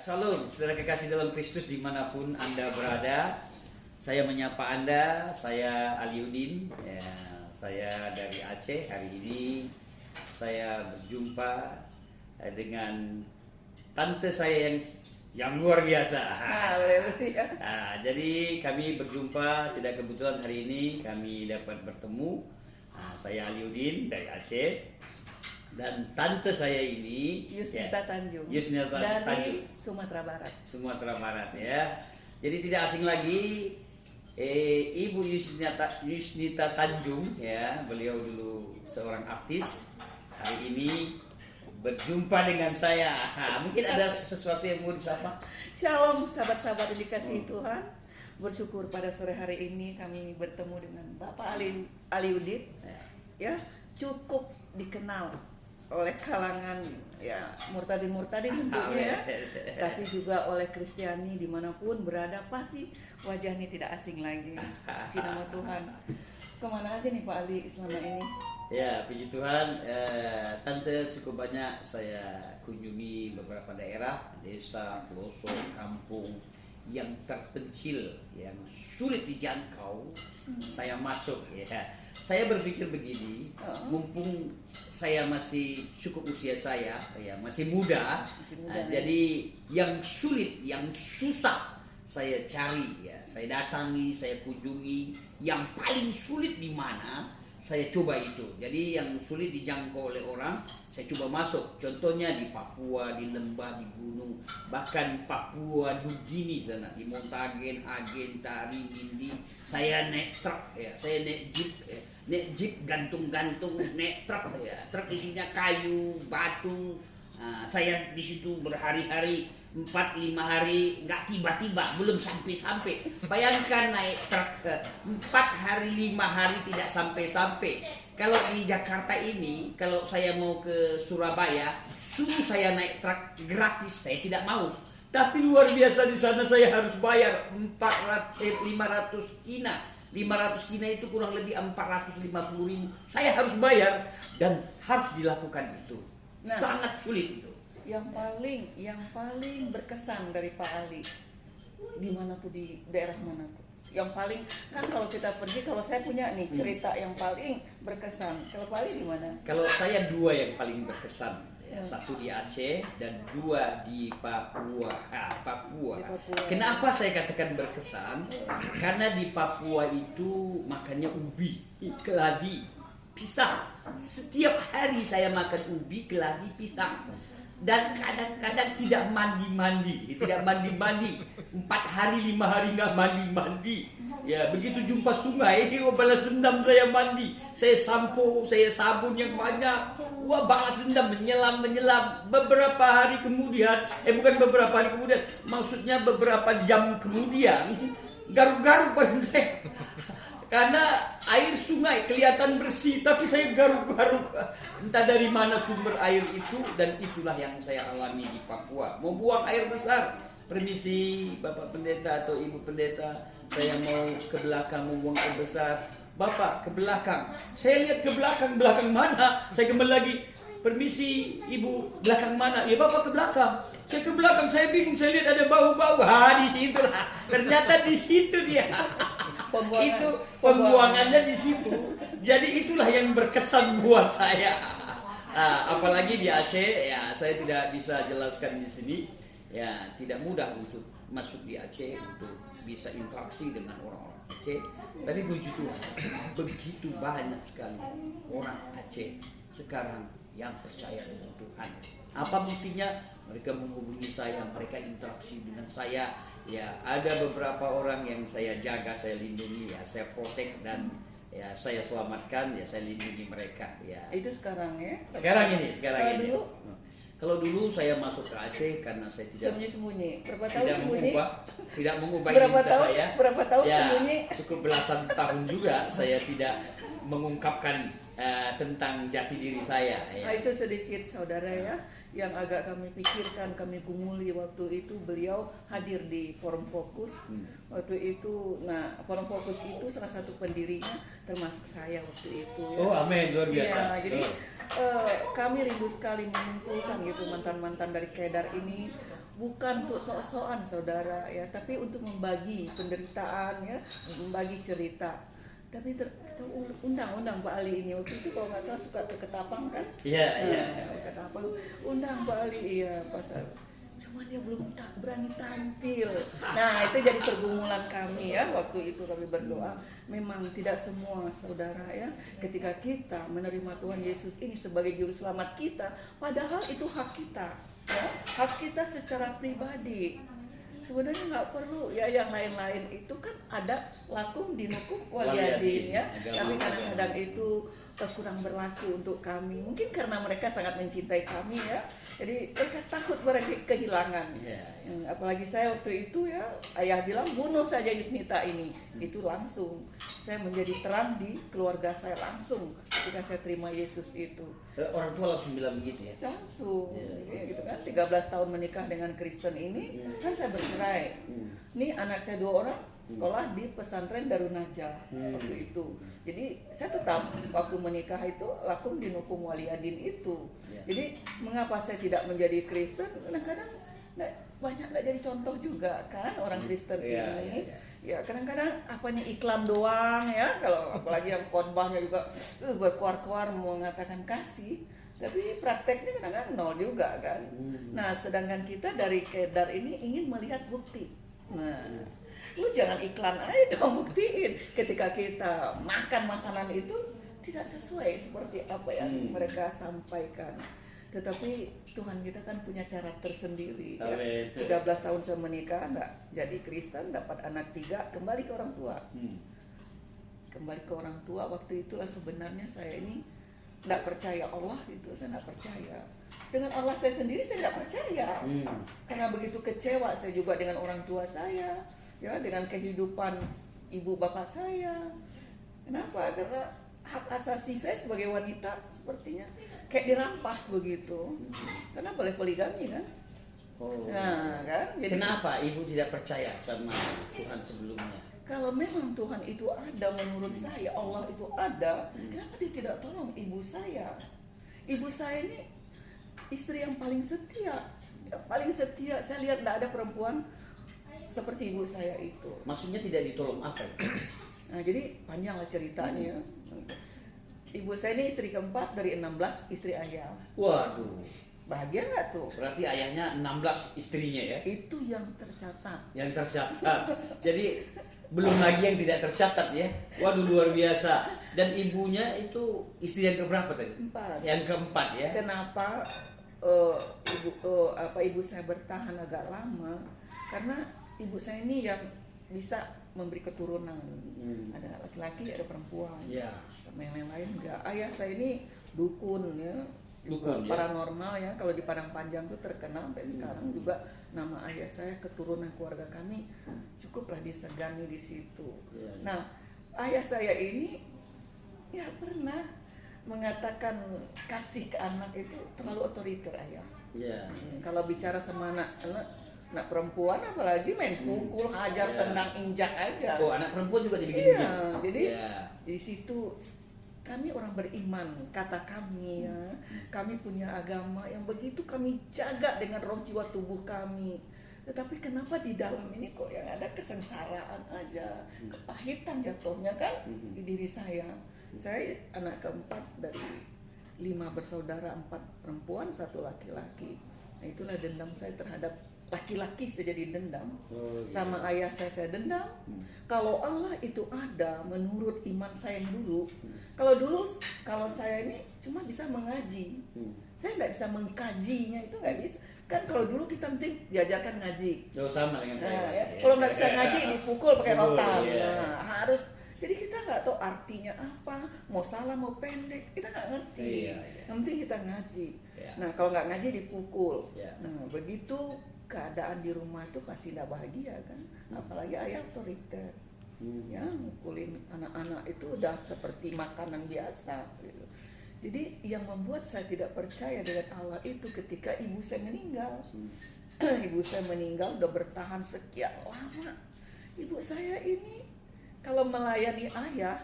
Shalom, saudara kekasih dalam Kristus dimanapun Anda berada. Saya menyapa Anda, saya Aliudin, ya, saya dari Aceh. Hari ini saya berjumpa dengan tante saya yang luar biasa. Haleluya. Nah, jadi kami berjumpa, tidak kebetulan hari ini kami dapat bertemu. Saya Aliudin dari Aceh. Dan tante saya ini Yusnita Tanjung Yusnita dari Tanjung, Sumatera Barat. Sumatera Barat ya. Jadi tidak asing lagi Ibu Yusnita Tanjung ya. Beliau dulu seorang artis. Hari ini berjumpa dengan saya. Mungkin ada sesuatu yang mau disapa. Shalom sahabat-sahabat yang dikasihi Tuhan. Bersyukur pada sore hari ini kami bertemu dengan Bapak Aliudin. Ya, cukup dikenal oleh kalangan ya murtadin tentunya ya, tapi juga oleh Kristiani dimanapun berada pasti wajahnya tidak asing lagi. Puji nama Tuhan. Kemana aja nih Pak Ali selama ini? Ya, puji Tuhan, tante cukup banyak saya kunjungi beberapa daerah, desa, pelosok, kampung yang terpencil, yang sulit dijangkau. Saya masuk ya. Saya berpikir begini, mumpung saya masih cukup usia saya, ya masih muda, jadi yang sulit, yang susah saya cari, ya saya datangi, saya kunjungi. Yang paling sulit di mana, saya coba itu. Jadi yang sulit dijangkau oleh orang, saya coba masuk. Contohnya di Papua, di lembah, di gunung, bahkan Papua Nugini sana, di Montagen, Agen, Tari, Mindi. Saya naik truk, ya, saya naik jeep, ya. Naik jeep gantung-gantung, naik truk, ya. Truk isinya kayu, batu. Nah, saya di situ berhari-hari, 4-5 hari nggak tiba-tiba, belum sampai-sampai. Bayangkan naik truk 4 hari 5 hari tidak sampai-sampai. Kalau di Jakarta ini, kalau saya mau ke Surabaya, suruh saya naik truk gratis, saya tidak mau. Tapi luar biasa di sana saya harus bayar 500 kina. 500 kina itu kurang lebih 450.000. Saya harus bayar dan harus dilakukan itu. Nah, sangat sulit itu. Yang paling berkesan dari Pak Ali di mana tuh, di daerah mana tuh? Yang paling kan kalau kita pergi, kalau saya punya nih cerita yang paling berkesan. Kalau Pak Ali di mana? Kalau saya 2 yang paling berkesan. Ya, 1 di Aceh dan 2 di Papua. Papua. Kenapa saya katakan berkesan? Karena di Papua itu makannya ubi, keladi, pisang. Setiap hari saya makan ubi, keladi, pisang. Dan kadang-kadang tidak mandi-mandi. 4 hari 5 hari nggak mandi-mandi. Ya, begitu jumpa sungai, balas dendam saya mandi. Saya sampo, saya sabun yang banyak. Balas dendam, menyelam. Beberapa hari kemudian, bukan beberapa hari kemudian, maksudnya beberapa jam kemudian, garuk-garuk badan saya. Karena air sungai kelihatan bersih, tapi saya garuk-garuk. Entah dari mana sumber air itu, dan itulah yang saya alami di Papua. Mau buang air besar, permisi Bapak Pendeta atau Ibu Pendeta, saya mau ke belakang mau buang air besar. Bapak ke belakang. Saya lihat ke belakang mana? Saya kembali lagi. Permisi Ibu, belakang mana? Ya Bapak ke belakang. Saya ke belakang, saya bingung, saya lihat ada bau-bau. Di situ lah. Ternyata di situ dia. Itu pembuangannya di situ. Jadi itulah yang berkesan buat saya. Apalagi di Aceh, ya saya tidak bisa jelaskan di sini. Ya tidak mudah untuk masuk di Aceh, untuk bisa interaksi dengan orang-orang Aceh. Tapi puji Tuhan, begitu banyak sekali orang Aceh sekarang yang percaya dengan Tuhan. Apa buktinya? Mereka menghubungi saya, mereka interaksi dengan saya. Ya, ada beberapa orang yang saya jaga, saya lindungi, ya, saya protect dan ya saya selamatkan, ya saya lindungi mereka. Ya. Itu sekarang ya? Sekarang ini. Dulu? Kalau dulu saya masuk ke Aceh karena saya tidak sembunyi. Berapa tahun sembunyi? Tidak mengubah berapa identitas tahun, saya. Berapa tahun ya, sembunyi? Cukup belasan tahun juga saya tidak mengungkapkan tentang jati diri saya. Ya. Itu sedikit saudara ya, yang agak kami pikirkan, kami gumuli waktu itu beliau hadir di Forum Fokus. Waktu itu, nah Forum Fokus itu salah satu pendirinya termasuk saya waktu itu. Ya. Oh amin, luar biasa. Ya, jadi kami rindu sekali mengumpulkan gitu mantan-mantan dari Kedar ini bukan untuk sok-sokan saudara ya, tapi untuk membagi penderitaan ya, membagi cerita. Tapi kita undang Pak Ali ini waktu itu kalau nggak salah suka ke Ketapang kan? Iya, Ketapang, undang Pak Ali iya pasal. Cuma dia belum berani tampil. Nah itu jadi pergumulan kami ya, waktu itu kami berdoa. Memang tidak semua saudara ya, ketika kita menerima Tuhan Yesus ini sebagai juru selamat kita, padahal itu hak kita ya, hak kita secara pribadi. Sebenarnya nggak perlu ya yang lain-lain, itu kan ada lakum dinukum waliyadin ya, tapi kadang-kadang itu kurang berlaku untuk kami, mungkin karena mereka sangat mencintai kami ya, jadi mereka takut mereka kehilangan. Apalagi saya waktu itu ya, ayah bilang bunuh saja Yusnita ini, itu langsung saya menjadi terang di keluarga saya langsung ketika saya terima Yesus itu. Orang tua langsung bilang begitu ya? Langsung, ya, gitu kan. 13 tahun menikah dengan Kristen ini, kan saya bercerai. Ini anak saya 2 orang sekolah di pesantren Darun Najah waktu itu. Jadi saya tetap waktu menikah itu lakum dinukum waliyadin itu. Jadi mengapa saya tidak menjadi Kristen? Kadang-kadang banyak nggak jadi contoh juga kan orang Kristen ini. Ya kadang-kadang apanya iklan doang ya, kalau apalagi yang khotbahnya juga berkuar-kuar mengatakan kasih, tapi prakteknya kadang-kadang nol juga kan. Nah sedangkan kita dari Kedar ini ingin melihat bukti. Nah lu jangan iklan aja dong, buktiin ketika kita makan makanan itu tidak sesuai seperti apa yang mereka sampaikan. Tetapi Tuhan kita kan punya cara tersendiri ya. 13 tahun saya menikah, nggak jadi Kristen, dapat anak 3, kembali ke orang tua. Kembali ke orang tua, waktu itulah sebenarnya saya ini nggak percaya Allah itu, saya nggak percaya. Dengan Allah saya sendiri saya nggak percaya. Karena begitu kecewa saya juga dengan orang tua saya, ya dengan kehidupan ibu bapak saya. Kenapa? Karena hak asasi saya sebagai wanita sepertinya kayak dirampas begitu. Karena boleh poligami kan? Nah, kan? Jadi, kenapa ibu tidak percaya sama Tuhan sebelumnya? Kalau memang Tuhan itu ada, menurut saya Allah itu ada, kenapa dia tidak tolong ibu saya? Ibu saya ini istri yang paling setia, paling setia. Saya lihat tidak ada perempuan seperti ibu saya itu. Maksudnya tidak ditolong apa? Nah, jadi panjanglah ceritanya. Ibu saya ini istri keempat dari 16 istri ayah. Waduh, bahagia nggak tuh? Berarti ayahnya 16 istrinya ya? Itu yang tercatat. Yang tercatat. Jadi belum lagi yang tidak tercatat ya. Waduh luar biasa. Dan ibunya itu istri yang keberapa tadi? 4. Yang keempat ya. Kenapa ibu saya bertahan agak lama? Karena ibu saya ini yang bisa memberi keturunan. Ada laki-laki, ada perempuan. Ya. Sama yang lain enggak. Ayah saya ini dukun ya. Dukun, paranormal ya. Kalau di Padang Panjang tuh terkenal sampai sekarang juga nama ayah saya, keturunan keluarga kami cukuplah disegani di situ. Nah, ayah saya ini ya pernah mengatakan kasih ke anak itu terlalu otoriter ayah. Kalau bicara sama anak perempuan apalagi main pukul, hajar, tendang, injak aja. Oh, anak perempuan juga dibikin. Jadi di situ kami orang beriman, kata kami ya, kami punya agama yang begitu kami jaga dengan roh jiwa tubuh kami. Tetapi kenapa di dalam ini kok yang ada kesengsaraan aja, kepahitan jatuhnya kan di diri saya. Saya anak keempat dari 5 bersaudara, 4 perempuan, 1 laki-laki. Nah itulah dendam saya terhadap laki-laki, saya jadi dendam. Sama ayah saya dendam. Kalau Allah itu ada menurut iman saya yang dulu, kalau saya ini cuma bisa mengaji, saya nggak bisa mengkajinya, itu nggak bisa kan. Kalau dulu kita penting diajarkan ngaji. Sama dengan saya. Ya. Kalau nggak bisa ngaji dipukul pakai rotan. Nah, harus. Jadi kita nggak tahu artinya apa, mau salah mau pendek, kita nggak ngerti. Yang penting kita ngaji. Nah kalau nggak ngaji dipukul. Nah begitu keadaan di rumah itu pasti tidak bahagia kan, apalagi ayah otoriter. Ya mukulin anak-anak itu udah seperti makanan biasa gitu. Jadi yang membuat saya tidak percaya dengan Allah itu ketika ibu saya meninggal. Ibu saya meninggal udah bertahan sekian lama. Ibu saya ini kalau melayani ayah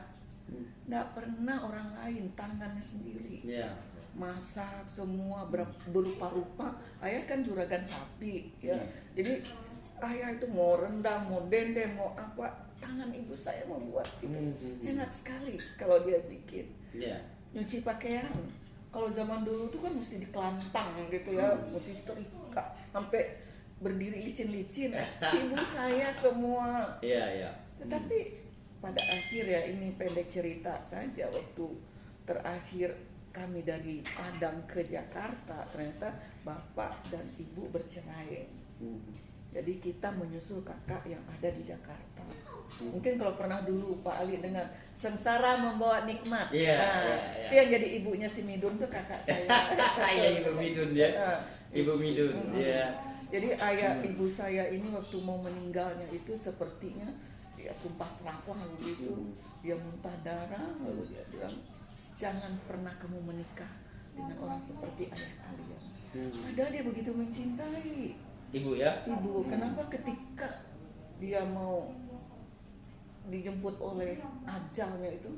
nggak pernah orang lain, tangannya sendiri. masak semua berupa-rupa. Ayah kan juragan sapi ya. Jadi ayah itu mau rendang, mau dendeng, mau apa, tangan ibu saya membuat itu enak sekali kalau dia bikin. Nyuci pakaian, kalau zaman dulu tuh kan mesti dikelantang gitu ya, mesti setrika sampai berdiri licin-licin. Ibu saya semua. Tetapi pada akhir ya, ini pendek cerita saja, waktu terakhir kami dari Padang ke Jakarta, ternyata bapak dan ibu bercerai. Jadi kita menyusul kakak yang ada di Jakarta. Mungkin kalau pernah dulu Pak Ali dengan sengsara membawa nikmat. Itu yang jadi ibunya si Midun tuh kakak saya. Ibu Midun ya. Ibu Midun. Jadi ayah ibu saya ini waktu mau meninggalnya itu sepertinya dia sumpah serapah begitu. Dia muntah darah, lalu dia bilang, jangan pernah kamu menikah dengan orang seperti ayah kalian. Padahal dia begitu mencintai Ibu ya? Ibu, kenapa ketika dia mau dijemput oleh ajalnya itu,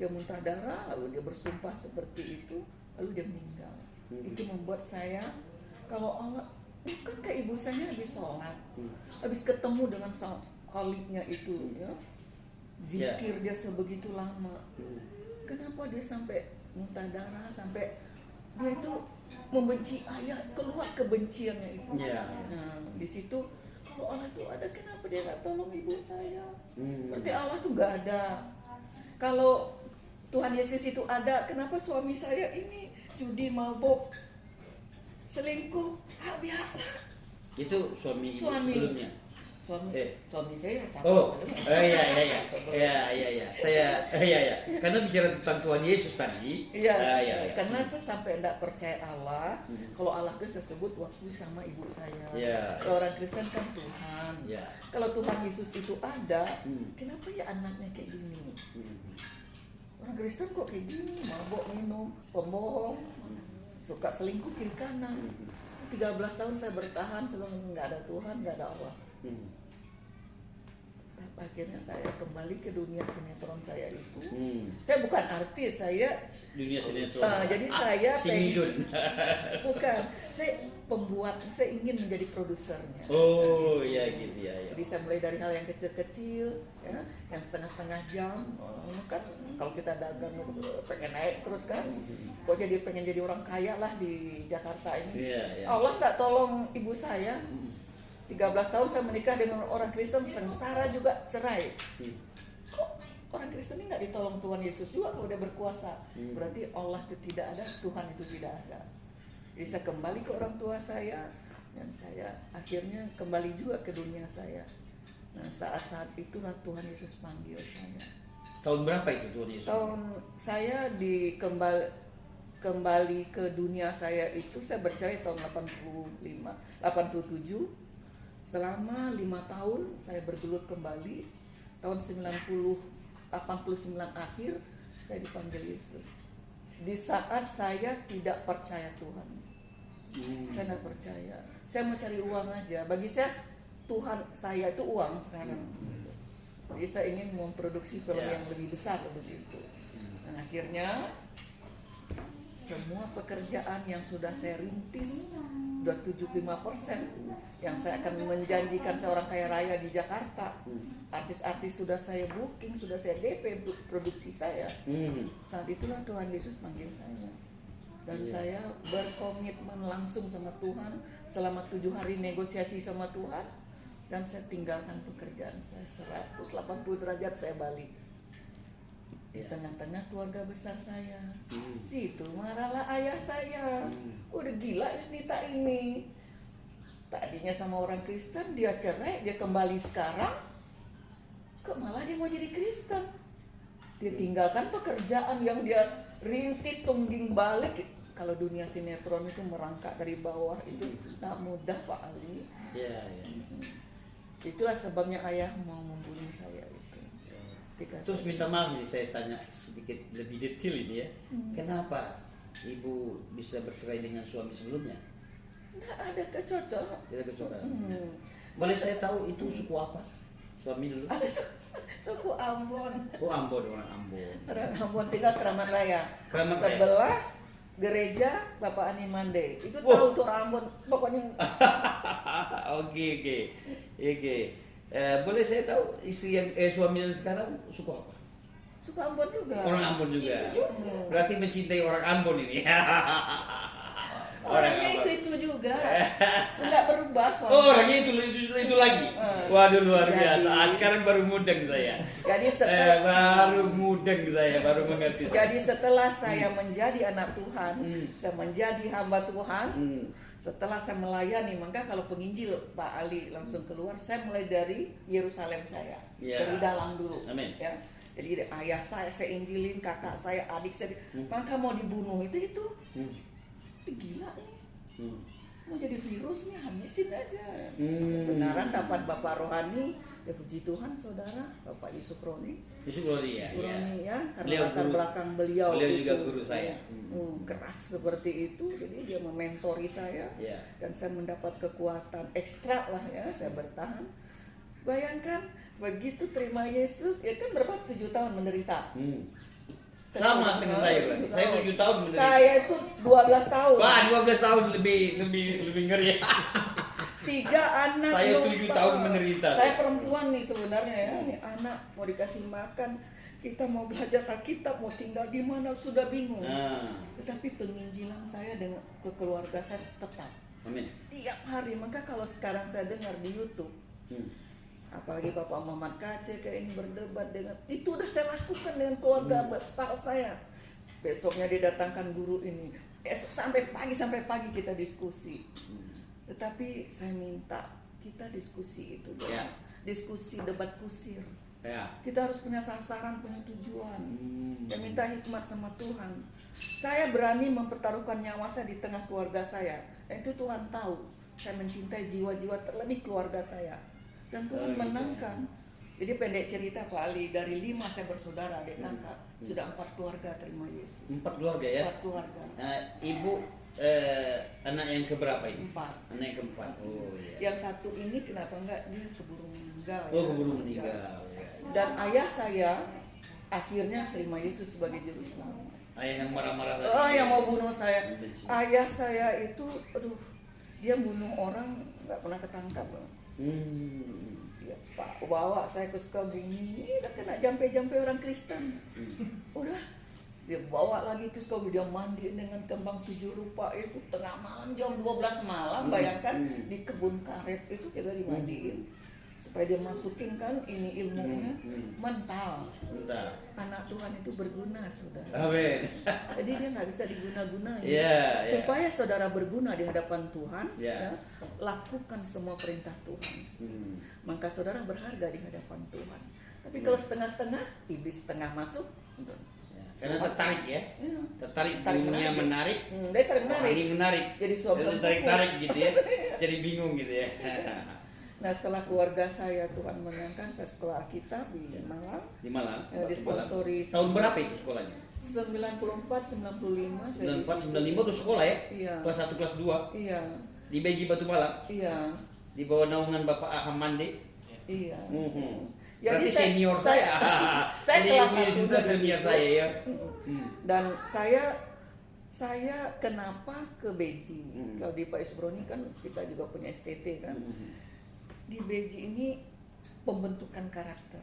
dia muntah darah, lalu dia bersumpah seperti itu, lalu dia meninggal. Itu membuat saya, kalau Allah, bukan kayak ibu saya habis sholat, habis ketemu dengan khalifnya itu, ya, zikir dia sebegitu lama. Kenapa dia sampai muntah darah, sampai dia itu membenci ayah, keluar kebenciannya itu. Nah, di situ kalau Allah itu ada, kenapa dia nggak tolong ibu saya? Berarti Allah tuh nggak ada. Kalau Tuhan Yesus itu ada, kenapa suami saya ini judi, mabuk, selingkuh, hal biasa? Itu suami sebelumnya. Suami saya satu. Saya karena bicara tentang Tuhan Yesus tadi. Karena saya sampai tidak percaya Allah. Kalau Allah itu saya sebut waktu sama ibu saya. Kalau orang Kristen kan Tuhan. Kalau Tuhan Yesus itu ada, kenapa ya anaknya kayak gini? Orang Kristen kok kayak gini, mabok, minum, pembohong, suka selingkuh kiri kanan. 13 tahun saya bertahan sebelum nggak ada Tuhan, nggak ada Allah. Akhirnya saya kembali ke dunia sinetron saya itu. Saya bukan artis, saya dunia sinetron. Jadi saya Midun. Bukan, saya pembuat, saya ingin menjadi produsernya. Gitu ya. Jadi saya mulai dari hal yang kecil-kecil, ya, yang setengah-setengah jam. Kan kalau kita dagang pengen naik terus kan, kok jadi pengen jadi orang kaya lah di Jakarta ini. Allah nggak tolong ibu saya. 13 tahun saya menikah dengan orang Kristen, sengsara juga, cerai. Kok orang Kristen ini nggak ditolong Tuhan Yesus juga kalau dia berkuasa? Berarti Allah itu tidak ada, Tuhan itu tidak ada. Jadi saya kembali ke orang tua saya, dan saya akhirnya kembali juga ke dunia saya. Nah, saat-saat itulah Tuhan Yesus panggil saya. Tahun berapa itu Tuhan Yesus? Saya kembali ke dunia saya itu, saya bercerai tahun 87. Selama 5 tahun saya bergelut kembali. Tahun 89 akhir saya dipanggil Yesus. Di saat saya tidak percaya Tuhan. Saya tidak percaya. Saya mau cari uang aja. Bagi saya Tuhan saya itu uang sekarang. Jadi saya ingin memproduksi film yang lebih besar begitu. Dan akhirnya semua pekerjaan yang sudah saya rintis, udah 75%, yang saya akan menjanjikan seorang kaya raya di Jakarta, artis-artis sudah saya booking, sudah saya DP produksi saya. Saat itulah Tuhan Yesus panggil saya, dan saya berkomitmen langsung sama Tuhan selama 7 hari negosiasi sama Tuhan, dan saya tinggalkan pekerjaan saya 180 derajat, saya balik di tengah-tengah keluarga besar saya. Situ marahlah ayah saya. Udah gila Yusnita ini. Tadinya sama orang Kristen, dia cerai, dia kembali sekarang. Kok malah dia mau jadi Kristen? Dia tinggalkan pekerjaan yang dia rintis, tungging balik. Kalau dunia sinetron itu merangkak dari bawah itu tak mudah Pak Ali. Itulah sebabnya ayah mau membunuh saya itu. Terus minta maaf nih, saya tanya sedikit lebih detail ini ya. Kenapa ibu bisa bercerai dengan suami sebelumnya? Nggak ada kecocokan. Tidak kecocokan. Boleh saya tahu itu suku apa? Suami dulu? Suku Ambon. Ambon, orang Ambon. Orang Ambon, tinggal Kramat Raya. Kramat Raya. Sebelah gereja Bapak Ani Mande. Itu Wah. tahu tuh orang Ambon pokoknya. Oke. Boleh saya tahu istri yang suami yang sekarang suka apa? Suka Ambon juga. Orang Ambon juga. Itu juga. Berarti mencintai orang Ambon ini. Orangnya itu juga. Enggak berubah soalnya. Oh, orangnya itu lagi. Waduh, luar biasa. Sekarang baru mudeng saya. Jadi setelah Baru mudeng saya, baru mengerti. Jadi setelah saya menjadi anak Tuhan, saya menjadi hamba Tuhan, setelah saya melayani, maka kalau penginjil Pak Ali langsung keluar, saya mulai dari Yerusalem saya, Ya. dari dalam dulu. Amin. Ya. Jadi ayah saya injilin, kakak saya, adik saya, maka mau dibunuh itu gila nih. Mau jadi virus nih, habisin aja. Benaran dapat Bapak Rohani, ya puji Tuhan saudara, Bapak Yusuf Roni. Yusuf Roni ya. Ya, karena Beliau latar guru- belakang beliau beliau itu, juga guru saya. keras seperti itu, jadi dia mementori saya, Ya. dan saya mendapat kekuatan ekstra lah ya, saya bertahan. Bayangkan begitu terima Yesus, ya kan berapa 7 tahun menderita. Sama dengan saya berarti. Saya 7 tahun menderita. Saya itu 12 tahun. Wah, 12 tahun lebih ngeri. 3 anak. Saya lupa. 7 tahun menderita. Saya perempuan nih sebenarnya ya. Nih anak mau dikasih makan, kita mau belajar Alkitab, mau tinggal di mana sudah bingung. Tetapi penginjilan saya dengan ke keluarga saya tetap. Amin. Tiap hari. Maka kalau sekarang saya dengar di YouTube, apalagi Bapak Muhammad Kace kayak ini berdebat dengan itu udah saya lakukan dengan keluarga besar saya. Besoknya didatangkan guru ini, esok sampai pagi kita diskusi. Tetapi saya minta kita diskusi itu Ya. diskusi debat kusir. Ya. Kita harus punya sasaran, punya tujuan. Dan minta hikmat sama Tuhan. Saya berani mempertaruhkan nyawa saya di tengah keluarga saya. Dan itu Tuhan tahu. Saya mencintai jiwa-jiwa terlebih keluarga saya. Dan Tuhan menangkan. Jadi pendek cerita Pak Ali, dari 5 saya bersaudara, adik kakak. Sudah 4 keluarga terima Yesus. 4 keluarga ya. 4 keluarga. Ibu anak yang keberapa ini? 4. Anak yang keempat. Oh iya. Yang satu ini kenapa enggak dia keburu meninggal. Oh, ya. keburu meninggal. Ya. Dan ayah saya akhirnya terima Yesus sebagai juru selamat. Ayah yang marah-marah tadi. Oh, yang mau bunuh saya. Benci. Ayah saya itu, aduh, dia bunuh orang nggak pernah ketangkap. Dia Pak bawa saya ke Sukabumi, ini udah kena jampe-jampe orang Kristen. Udah, dia bawa lagi ke Sukabumi, dia mandi dengan kembang 7 rupa itu tengah malam jam 12 malam, bayangkan di kebun karet itu kita dimandiin. Supaya dia masukin kan ini ilmunya mental. Bentar. Anak Tuhan itu berguna, saudara. Amin. Jadi dia nggak bisa diguna-gunain. Iya, iya. Supaya saudara berguna di hadapan Tuhan, Iya. ya, lakukan semua perintah Tuhan. Maka saudara berharga di hadapan Tuhan. Tapi kalau setengah-setengah, iblis setengah masuk. Ya, karena tertarik ya. Ya. Tertarik Tarik bunyinya menarik. Dia tarik menarik. Ini menarik. Jadi suam-suam tarik gitu ya. Jadi bingung gitu ya. Nah setelah keluarga saya Tuhan menangkan, saya sekolah Alkitab di Malang. Di Malang. Ya, disponsori Tahun berapa itu sekolahnya? 94, 95. 94, 95 tuh sekolah ya? Iya. Kelas 1, kelas 2 Iya, di Beji Batu Malang. iya, Di bawah naungan Bapak Aham Mande. iya. Berarti senior saya. Saya Jadi kelas Ibu 1 juga senior saya ya. Dan saya kenapa ke Beji? Kalau di Pak Isbroni kan kita juga punya STT kan. Di Beji ini pembentukan karakter.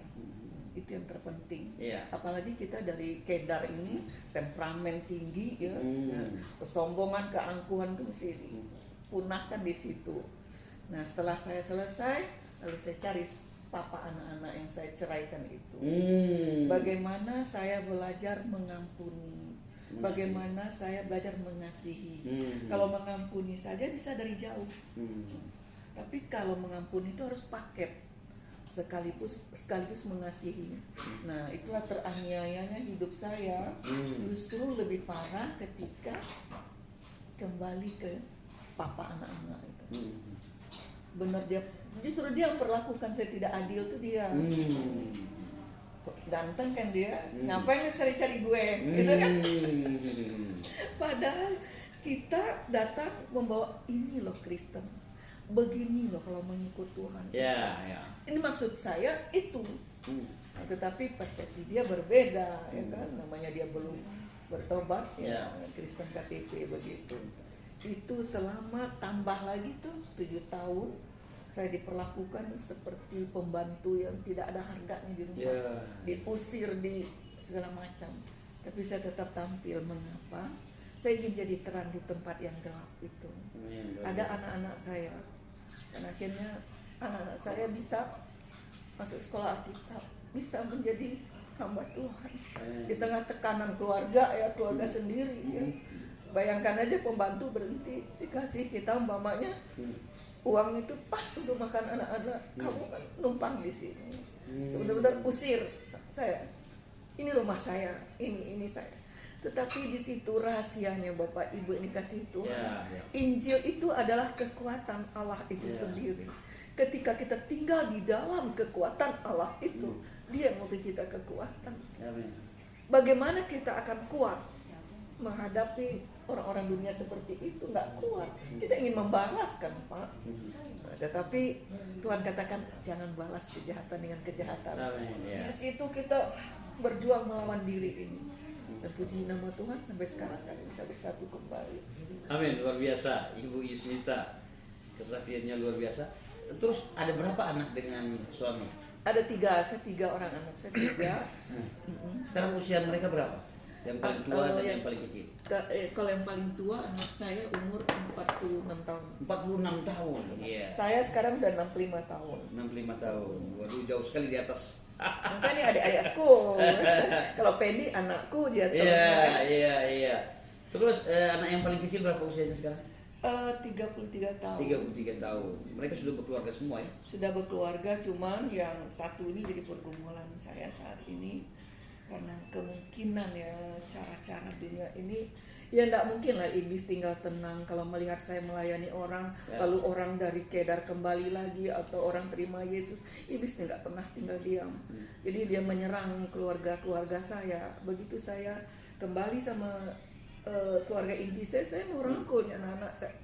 Itu yang terpenting. Iya. Apalagi kita dari Kedar ini temperamen tinggi ya. Nah, kesombongan, keangkuhan itu mesti dipunahkan di situ. Nah, setelah saya selesai, lalu saya cari papa anak-anak yang saya ceraikan itu. Bagaimana saya belajar mengampuni. Bagaimana saya belajar mengasihi. Kalau mengampuni saja bisa dari jauh. Tapi kalau mengampuni itu harus paket, sekaligus mengasihi. Nah, itulah teraniayanya hidup saya. Justru lebih parah ketika kembali ke papa anak-anak itu. Benar, justru dia memperlakukan saya tidak adil tuh dia. Ganteng kan dia, ngapain cari-cari gue, gitu kan? Padahal kita datang membawa ini loh Kristen. Begini loh kalau mengikut Tuhan. Ya, ya. Ini maksud saya itu. Nah, tetapi persepsi dia berbeda, ya kan? Namanya dia belum bertobat Ya. Kristen KTP begitu. Itu selama tambah lagi tuh 7 tahun saya diperlakukan seperti pembantu yang tidak ada harganya di rumah, Ya. diusir di segala macam. Tapi saya tetap tampil. Mengapa? Saya ingin jadi terang di tempat yang gelap itu. Ada anak-anak saya, dan akhirnya anak-anak saya bisa masuk sekolah Alkitab, bisa menjadi hamba Tuhan di tengah tekanan keluarga keluarga sendiri ya. Bayangkan aja pembantu berhenti, dikasih kita umpamanya uang itu pas untuk makan anak-anak, kamu kan numpang di sini. Sebenarnya usir saya. Ini rumah saya, ini saya. Tetapi di situ rahasianya Bapak Ibu ini kasih Tuhan. Injil itu adalah kekuatan Allah itu sendiri. Ketika kita tinggal di dalam kekuatan Allah itu, Dia yang memberi kita kekuatan. Bagaimana kita akan kuat menghadapi orang-orang dunia seperti itu? Nggak kuat. Kita ingin membalas kan Pak. Tetapi Tuhan katakan jangan balas kejahatan dengan kejahatan. Di situ kita berjuang melawan diri ini. Dan puji nama Tuhan sampai sekarang kami bisa bersatu kembali. Amin, luar biasa Ibu Yusnita, kesaksiannya luar biasa. Terus ada berapa anak dengan suami? Ada 3, saya 3 orang anak saya 3. Sekarang usia mereka berapa? Yang paling tua dan yang paling kecil? Kalau yang paling tua anak saya umur 46 tahun. 46 tahun. Iya. Saya sekarang udah 65 tahun. 65 tahun. Waduh, jauh sekali di atas. Makanya adik-adikku. Kalau Pendi anakku jatuh. Iya. Terus anak yang paling kecil berapa usianya sekarang? 33 tahun. 33 tahun. Mereka sudah berkeluarga semua ya? Sudah berkeluarga, cuman yang satu ini jadi pergumulan saya saat ini. Karena kemungkinan ya cara-cara dunia ini ya tidak mungkin lah iblis tinggal tenang kalau melihat saya melayani orang lalu orang dari Kedar kembali lagi atau orang terima Yesus. Iblis tidak pernah tinggal diam. Jadi dia menyerang keluarga saya. Begitu saya kembali sama keluarga inti saya mau rangkulnya anak-anak saya.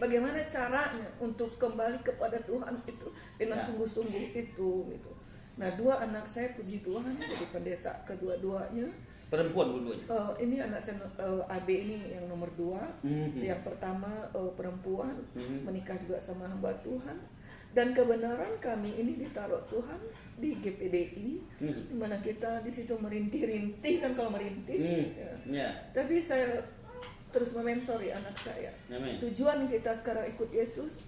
Bagaimana caranya untuk kembali kepada Tuhan itu dengan sungguh-sungguh itu gitu. Nah 2 anak saya puji Tuhan jadi pendeta kedua-duanya. Perempuan dua-duanya? Ini anak saya AB ini yang nomor 2. Yang pertama perempuan menikah juga sama hamba Tuhan. Dan kebenaran kami ini ditaruh Tuhan di GPDI, di mana kita di situ merintih-rintih kan kalau merintis. Tapi saya terus mementori anak saya. Tujuan kita sekarang ikut Yesus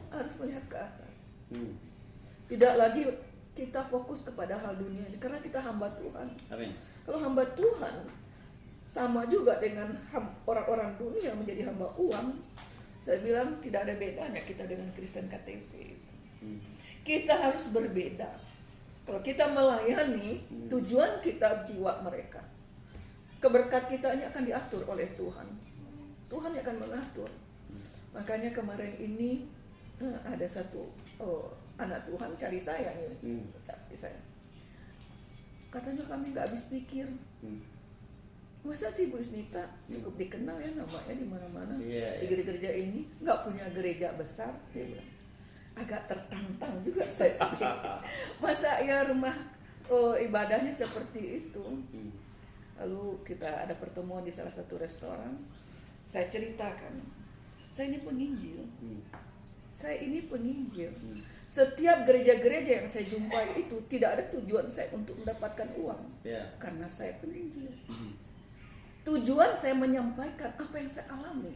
harus melihat ke atas. Tidak lagi kita fokus kepada hal dunia ini karena kita hamba Tuhan. Amin. Kalau hamba Tuhan sama juga dengan orang-orang dunia menjadi hamba uang. Saya bilang tidak ada bedanya kita dengan Kristen KTP itu. Kita harus berbeda. Kalau kita melayani, tujuan kita jiwa mereka. Keberkat kita ini akan diatur oleh Tuhan. Tuhan yang akan mengatur. Makanya kemarin ini ada satu anak Tuhan cari saya nih, cari saya. Katanya kami nggak habis pikir. Masa sih Bu Yusnita cukup dikenal ya namanya di mana-mana di gereja ini nggak punya gereja besar? Dia bilang. Agak tertantang juga saya sendiri. Masa ya rumah ibadahnya seperti itu. Lalu kita ada pertemuan di salah satu restoran. Saya ceritakan, saya ini penginjil. Saya ini penginjil. Setiap gereja-gereja yang saya jumpai itu tidak ada tujuan saya untuk mendapatkan uang. Karena saya penginjil. Tujuan saya menyampaikan apa yang saya alami.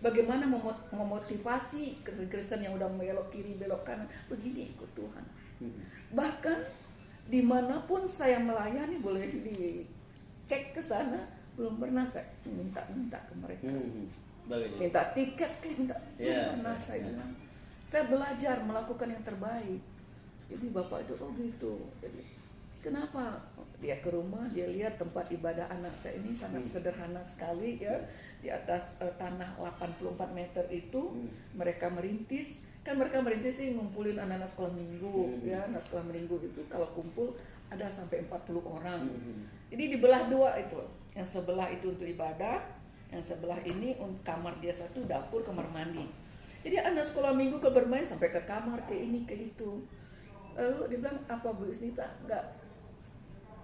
Bagaimana memotivasi Kristen yang udah belok kiri, belok kanan. Begini ikut Tuhan. Bahkan dimanapun saya melayani boleh dicek ke sana. Belum pernah saya minta ke mereka. Minta tiket minta. Belum pernah saya bilang. Saya belajar melakukan yang terbaik. Jadi Bapak itu gitu. Jadi kenapa? Dia ke rumah, dia lihat tempat ibadah anak saya ini sangat sederhana sekali ya. Di atas tanah 84 meter itu mereka merintis. Kan mereka merintis sih ngumpulin anak-anak sekolah minggu ya. Anak sekolah minggu itu kalau kumpul ada sampai 40 orang. Jadi dibelah 2 itu. Yang sebelah itu untuk ibadah, yang sebelah ini untuk kamar dia satu, dapur, kamar mandi. Jadi anak sekolah minggu ke bermain sampai ke kamar, ke ini, ke itu. Lalu dia bilang, apa Bu Yusnita? Enggak.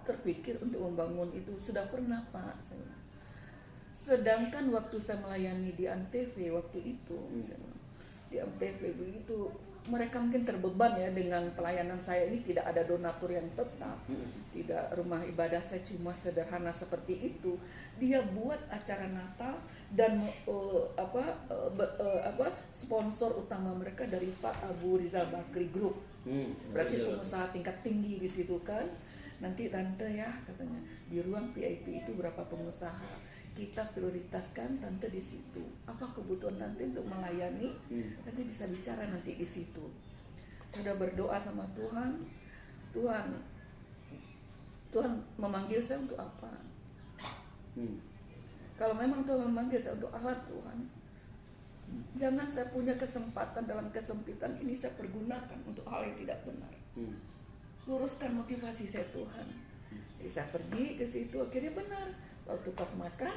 terpikir untuk membangun itu. Sudah pernah Pak saya bilang. Sedangkan waktu saya melayani di Antv waktu itu, saya bilang, di Antv begitu mereka mungkin terbeban ya dengan pelayanan saya ini, tidak ada donatur yang tetap, tidak, rumah ibadah saya cuma sederhana seperti itu. Dia buat acara Natal dan sponsor utama mereka dari Pak Abu Rizal Bakri Group. Berarti pengusaha tingkat tinggi di situ kan. Nanti tante ya katanya di ruang VIP itu berapa pengusaha, kita prioritaskan tante di situ. Apa kebutuhan tante untuk melayani? Nanti bisa bicara nanti di situ. Saya sudah berdoa sama Tuhan. Tuhan memanggil saya untuk apa? Kalau memang Tuhan memanggil saya untuk alat Tuhan, jangan saya punya kesempatan dalam kesempitan ini saya pergunakan untuk hal yang tidak benar. Luruskan motivasi saya Tuhan. Jadi saya pergi ke situ, akhirnya benar. Waktu pas makan,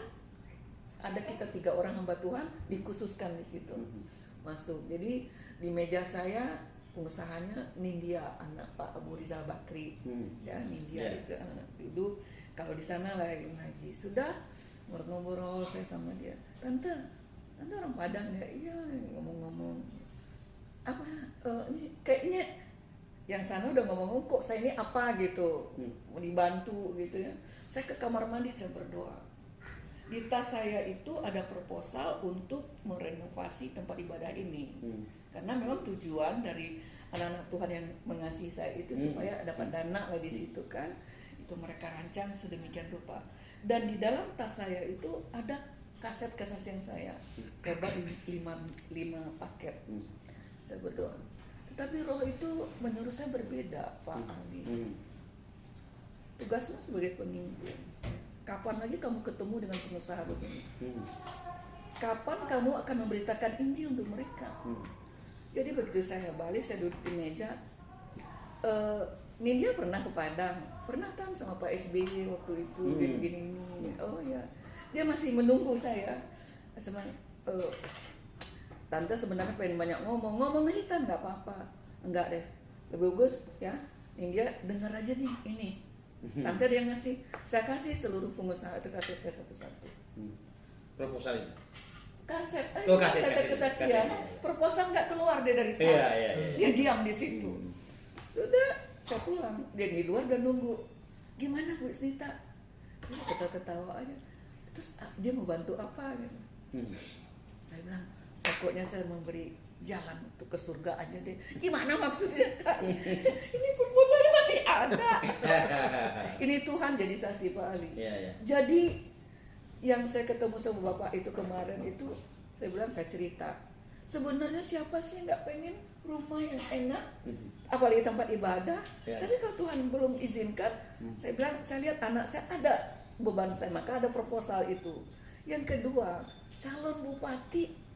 ada kita 3 orang hamba Tuhan dikhususkan di situ masuk. Jadi di meja saya pengusahanya Nindya, anak Pak Abu Rizal Bakri, ya Nindya itu duduk. Kalau di sana lagi sudah ngobrol-ngobrol saya sama dia, tante orang Padang ya, iya ngomong-ngomong apa ini kayaknya yang sana udah ngomong kok saya ini apa gitu, mau dibantu gitu ya. Saya ke kamar mandi, saya berdoa. Di tas saya itu ada proposal untuk merenovasi tempat ibadah ini. Karena memang tujuan dari anak-anak Tuhan yang mengasihi saya itu supaya dapat dana lah di situ kan. Itu mereka rancang sedemikian rupa. Dan di dalam tas saya itu ada kaset kesaksian saya. Saya bagi 5 paket. Saya berdoa. Tetapi roh itu menurut saya berbeda, Pak Ali. Tugasmu sebagai pemimpin. Kapan lagi kamu ketemu dengan pengusaha begini? Kapan kamu akan memberitakan Injil untuk mereka? Jadi begitu saya balik, saya duduk di meja. Nindya pernah ke Padang, pernah kan sama Pak SBY waktu itu, gini. Oh ya, dia masih menunggu saya. Sama tante sebenarnya pengen banyak ngomong aja tan, nggak apa-apa. Enggak deh, lebih bagus ya. Nindya dengar aja nih ini. Tante dia ngasih, saya kasih seluruh pengusaha itu kaset saya satu-satu. Proposal itu? Kaset kesaksian. Proposal nggak keluar dia dari tas. Dia diam di situ. Sudah, saya pulang. Dia di luar dan nunggu. Gimana Bu Isnita? Dia ketawa-ketawa aja. Terus dia mau bantu apa? Gitu. Saya bilang, pokoknya saya memberi jalan untuk ke surga aja deh. Gimana maksudnya? Ini proposalnya masih ada. Ini Tuhan jadi saksi Pak Ali. Jadi yang saya ketemu sama Bapak itu kemarin itu, saya bilang, saya cerita. Sebenarnya siapa sih nggak pengen rumah yang enak, apalagi tempat ibadah. Tapi kalau Tuhan belum izinkan, saya bilang, saya lihat anak saya ada beban saya, maka ada proposal itu. Yang kedua, calon bupati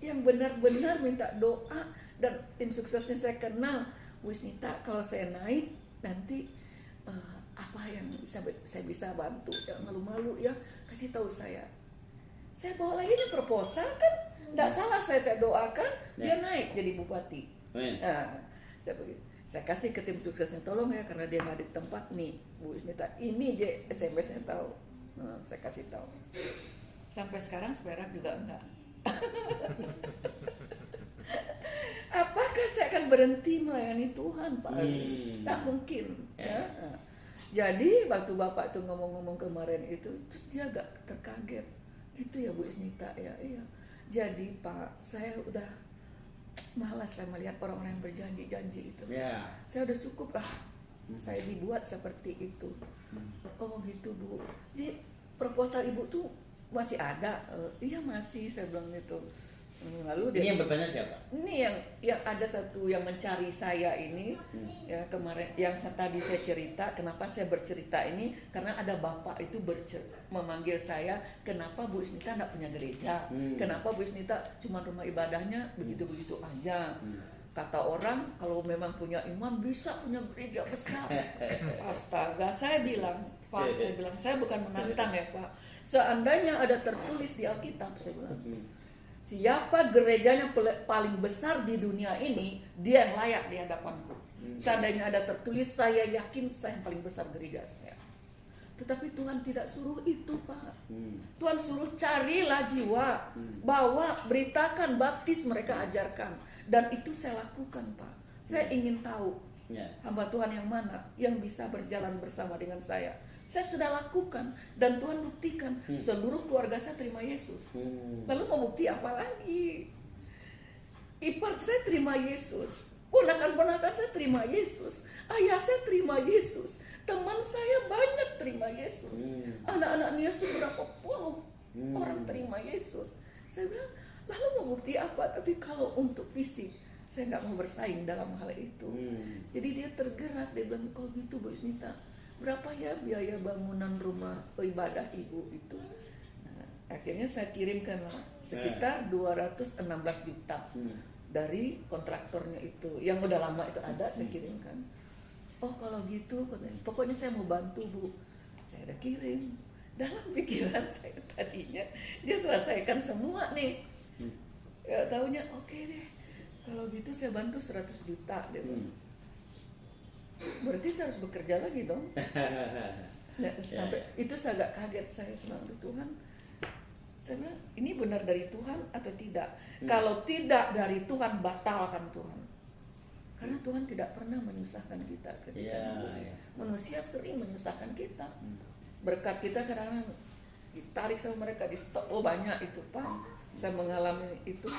yang benar-benar minta doa, dan tim suksesnya saya kenal, Bu Isnita, kalau saya naik nanti apa yang saya bisa bantu, jangan malu-malu ya, kasih tahu saya bawa lagi di proposal kan, nggak salah saya doakan dia naik jadi bupati. Nah, saya kasih ke tim suksesnya, tolong ya, karena dia nggak di tempat nih Bu Isnita, ini dia SMS-nya tahu. Saya kasih tahu. Sampai sekarang seperak juga enggak. Apakah saya akan berhenti melayani Tuhan, Pak Ali? Tak mungkin. Ya. Jadi waktu Bapak itu ngomong-ngomong kemarin itu, terus dia agak terkaget. Itu ya Bu Isnita ya. Iya. Jadi Pak, saya udah malas saya melihat orang-orang yang berjanji-janji itu. Saya udah cukup lah. Saya dibuat seperti itu. Oh gitu Bu. Jadi proposal Ibu tuh masih ada? Iya masih, saya bilang gitu. Lalu ini yang bertanya siapa? Ini yang ada satu yang mencari saya ini, ya kemarin yang tadi saya cerita. Kenapa saya bercerita ini? Karena ada bapak itu memanggil saya, kenapa Bu Isnita nggak punya gereja? Kenapa Bu Isnita cuma rumah ibadahnya begitu-begitu aja? Kata orang kalau memang punya iman bisa punya gereja besar. Astaga, saya bilang, Pak, saya bukan menantang ya Pak. Seandainya ada tertulis di Alkitab, saya bilang, siapa gerejanya paling besar di dunia ini, dia yang layak di hadapanku. Seandainya ada tertulis, saya yakin saya yang paling besar gereja saya. Tetapi Tuhan tidak suruh itu, Pak. Tuhan suruh carilah jiwa, bawa, beritakan, baptis, mereka ajarkan. Dan itu saya lakukan, Pak. Saya ingin tahu hamba Tuhan yang mana yang bisa berjalan bersama dengan saya. Saya sudah lakukan dan Tuhan buktikan. Seluruh keluarga saya terima Yesus. Lalu mau bukti apa lagi? Ipar saya terima Yesus, ponakan-ponakan saya terima Yesus, ayah saya terima Yesus, teman saya banyak terima Yesus, anak-anak Nias itu berapa puluh orang terima Yesus. Saya bilang, lalu mau bukti apa? Tapi kalau untuk fisik, saya nggak mau bersaing dalam hal itu. Jadi dia tergerak, dia bilang, kalau gitu Bu Isnita, berapa ya biaya bangunan rumah ibadah ibu itu? Nah, akhirnya saya kirimkan sekitar 216 juta. Dari kontraktornya itu, yang udah lama itu ada, saya kirimkan. Oh kalau gitu, pokoknya saya mau bantu Bu. Saya udah kirim. Dalam pikiran saya tadinya, dia selesaikan semua nih. Ya taunya, oke deh, kalau gitu saya bantu 100 juta deh. Berarti saya harus bekerja lagi dong. Nah, sampai itu saya agak kaget, saya selalu Tuhan. Saya bilang, ini benar dari Tuhan atau tidak? Kalau tidak dari Tuhan, batalkan Tuhan. Karena Tuhan tidak pernah menyusahkan kita. Manusia sering menyusahkan kita. Berkat kita kadang-kadang ditarik sama mereka, di stop. Oh banyak itu, Pak. Saya mengalami itu.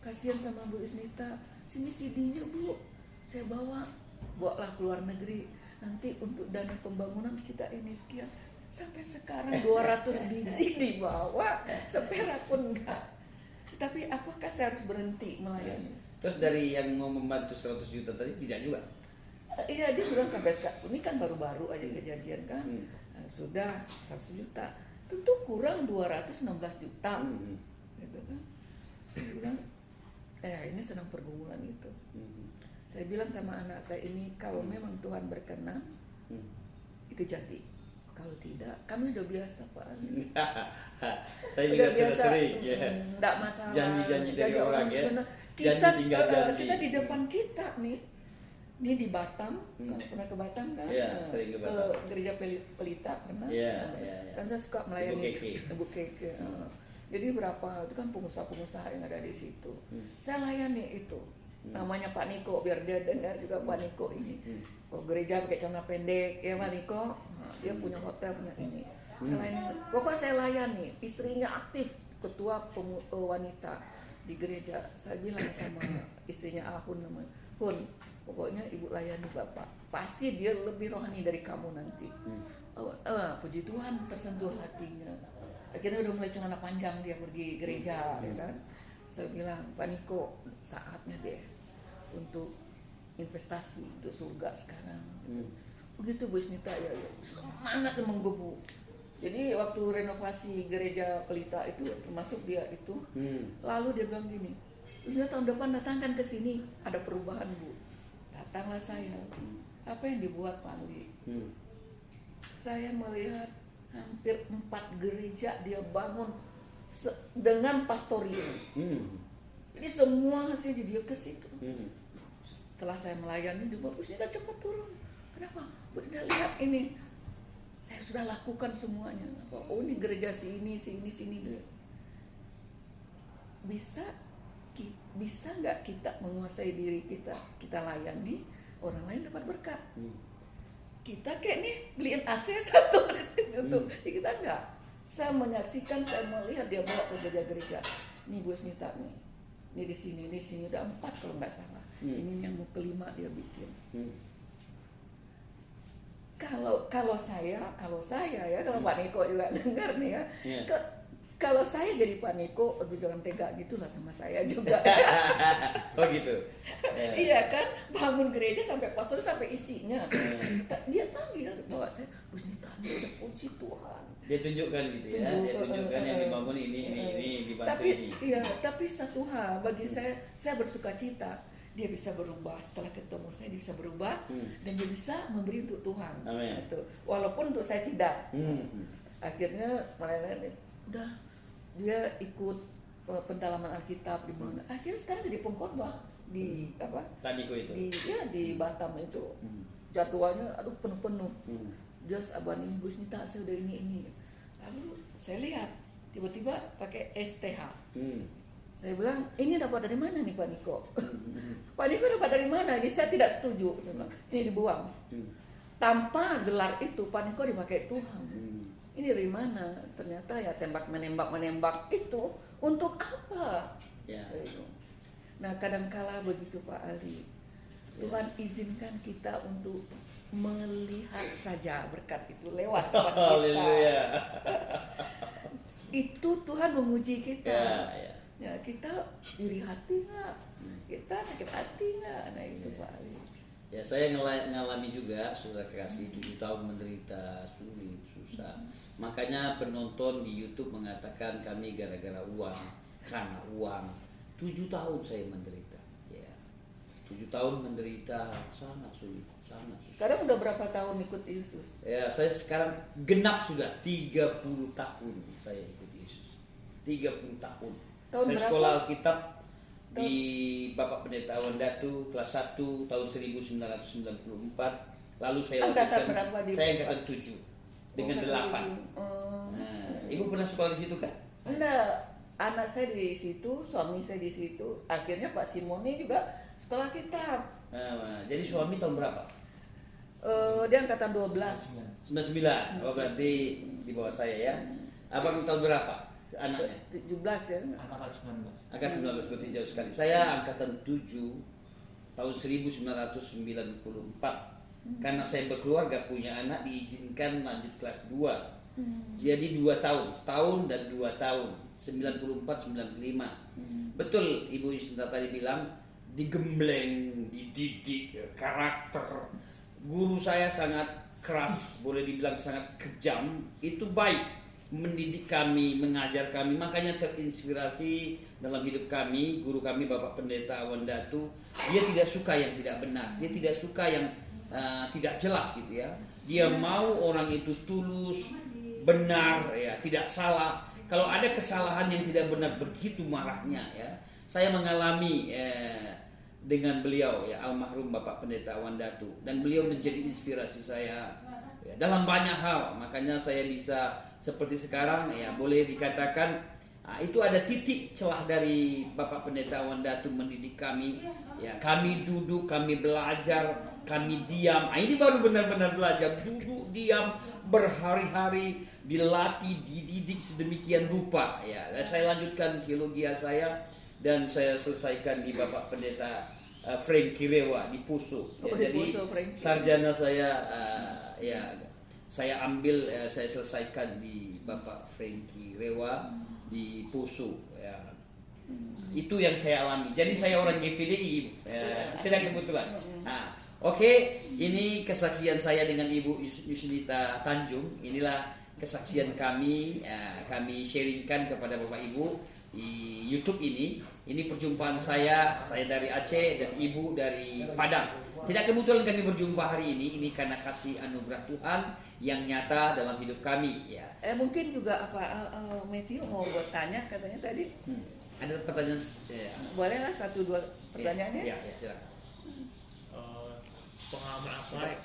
Kasihan sama Bu Isnita. Sini CD-nya Bu, saya bawalah ke luar negeri. Nanti untuk dana pembangunan kita ini sekian. Sampai sekarang 200 biji dibawa, seperak pun enggak. Tapi apakah saya harus berhenti melayani? Terus dari yang mau membantu 100 juta tadi tidak juga? Iya, dia bilang sampai sekarang, ini kan baru-baru aja kejadian kan. Sudah 100 juta, tentu kurang 216 juta. Gitu kan. Saya bilang, ini sedang pergumulan itu. Saya bilang sama anak saya ini, kalau memang Tuhan berkenan, itu jadi. Kalau tidak, kami udah biasa Pak. Saya juga sudah sering Enggak masalah. Janji-janji dari orang ya. Kita tinggal janji. Kita di depan kita nih. Ini di Batam, kalau pernah ke Batam kan? Sering ke Batam. Ke gereja Pelita pernah. Kan saya suka melayani Ibu Keke. Jadi berapa itu kan pengusaha-pengusaha yang ada di situ. Saya layani itu. Namanya Pak Niko, biar dia dengar juga Pak Niko ini. Kalau gereja pakai celana pendek, ya Pak Niko, dia punya hotel, punya ini. Pokoknya saya layani, istrinya aktif, ketua wanita di gereja. Saya bilang sama istrinya Ahun namanya, Hun, pokoknya ibu layani Bapak. Pasti dia lebih rohani dari kamu nanti. Puji Tuhan, tersentuh hatinya. Akhirnya udah mulai celana panjang dia pergi gereja, ya kan. Saya bilang, Pak Niko, saatnya deh untuk investasi untuk surga sekarang. Begitu Bu Isnita ya, semangat menggebu. Jadi waktu renovasi gereja Pelita itu termasuk dia itu, lalu dia bilang gini, Isnita tahun depan datangkan ke sini, ada perubahan Bu. Datanglah saya. Apa yang dibuat Pak Ali? Saya melihat hampir 4 gereja dia bangun dengan pastorium. Jadi semua hasilnya dia ke situ. Setelah saya melayani, dia bilang, Isnita cepat turun. Kenapa? Bu tidak lihat ini. Saya sudah lakukan semuanya. Oh ini gereja sini. Bisa nggak kita menguasai diri kita? Kita layani, orang lain dapat berkat. Kita kayak nih beliin AC satu di sini untuk kita nggak. Saya menyaksikan, saya melihat dia bawa ke gereja. Nih Bu Isnita nih. Ini di sini udah 4 kalau nggak salah. Ini yang mau kelima dia bikin. Kalau saya ya, kalau Pak Niko juga dengar nih ya. Kalau saya jadi Pak Niko, aduh jangan tega gitulah sama saya juga. Oh gitu. Iya kan, bangun gereja sampai pastor sampai isinya. Dia panggil bawa saya, Bu Isnita udah puji Tuhan. Dia tunjukkan gitu ya, dia tunjukkan yang dibangun ini dibantu ini. Iya, tapi satu hal bagi saya bersuka cita. Dia bisa berubah setelah ketemu saya, dia bisa berubah dan dia bisa memberi untuk Tuhan. Amin. Gitu. Walaupun untuk saya tidak. Akhirnya udah dia ikut pendalaman Alkitab di mana. Akhirnya sekarang jadi pengkhotbah. di apa? Taniko itu. Di Batam itu. Jadwalnya aduh penuh-penuh. Just abang ini Bu Nita saya udah ini. Lalu saya lihat tiba-tiba pakai STH. Saya bilang, ini dapat dari mana nih Pak Niko? Pak Niko dapat dari mana? Ini saya tidak setuju. Saya bilang, ini dibuang. Tanpa gelar itu Pak Niko dipakai Tuhan. Ini dari mana? Ternyata ya tembak menembak itu untuk apa? Nah kadangkala begitu Pak Ali. Tuhan izinkan kita untuk melihat saja berkat itu lewat depan kita. Itu Tuhan menguji kita. Ya, kita iri hati nggak? Kita sakit hati nggak? Nah itu Pak Ali. Ya saya ngalami juga susah kasih 7 tahun menderita sulit susah. Makanya penonton di YouTube mengatakan kami gara-gara uang, karena uang. 7 tahun saya menderita. Ya, 7 tahun menderita sangat sulit. Sekarang udah berapa tahun ikut Yesus? Ya saya sekarang genap sudah 30 tahun saya ikut Yesus. 30 tahun. Tahun saya berapa? sekolah Alkitab di Bapak Pendeta Wandatu kelas 1 tahun 1994. Lalu saya Angkatan berapa di saya angkatan 7 dengan 8. Nah, Ibu pernah sekolah di situ kan? Enggak, anak saya di situ, suami saya di situ. Akhirnya Pak Simoni juga sekolah kitab. Jadi suami tahun berapa? Dia angkatan 12. 99. Oh berarti di bawah saya ya. Abang tahun berapa? Anaknya 17 ya. Angkatan 19. Angkatan 19 berarti jauh sekali. Saya angkatan 7 tahun 1994. Karena saya berkeluarga punya anak diizinkan lanjut kelas 2. Jadi 2 tahun, setahun dan 2 tahun. 94 95. Betul Ibu Yusnita tadi bilang digembleng, dididik karakter. Guru saya sangat keras, boleh dibilang sangat kejam. Itu baik mendidik kami, mengajar kami, makanya terinspirasi dalam hidup kami. Guru kami Bapak Pendeta Wandatu, dia tidak suka yang tidak benar, dia tidak suka yang tidak jelas gitu ya. Dia mau orang itu tulus, benar ya, tidak salah. Kalau ada kesalahan yang tidak benar begitu marahnya ya. Saya mengalami dengan beliau ya, almarhum Bapak Pendeta Wandatu, dan beliau menjadi inspirasi saya ya, dalam banyak hal. Makanya saya bisa seperti sekarang ya, boleh dikatakan itu ada titik celah dari Bapak Pendeta Wandatu mendidik kami ya. Kami duduk, kami belajar, kami diam. Ini baru benar-benar belajar, duduk diam berhari-hari, dilatih, dididik sedemikian rupa ya. Saya lanjutkan teologi saya dan saya selesaikan di Bapak Pendeta Frankie Rewa di Puso ya. Jadi sarjana saya ya saya ambil, saya selesaikan di Bapak Frankie Rewa di Puso ya. Itu yang saya alami. Jadi saya orang GPDI ya, tidak kebetulan. Oke, ini kesaksian saya dengan Ibu Yusnita Tanjung. Inilah kesaksian kami, kami sharingkan kepada Bapak Ibu di YouTube ini. Ini perjumpaan saya dari Aceh dan Ibu dari Padang. Tidak kebetulan kami berjumpa hari ini karena kasih anugerah Tuhan yang nyata dalam hidup kami ya. Mungkin juga Matthew mau bertanya katanya tadi. Ada pertanyaan? Bolehlah 1-2 pertanyaannya? Ya, silakan. Pengalaman apa ya?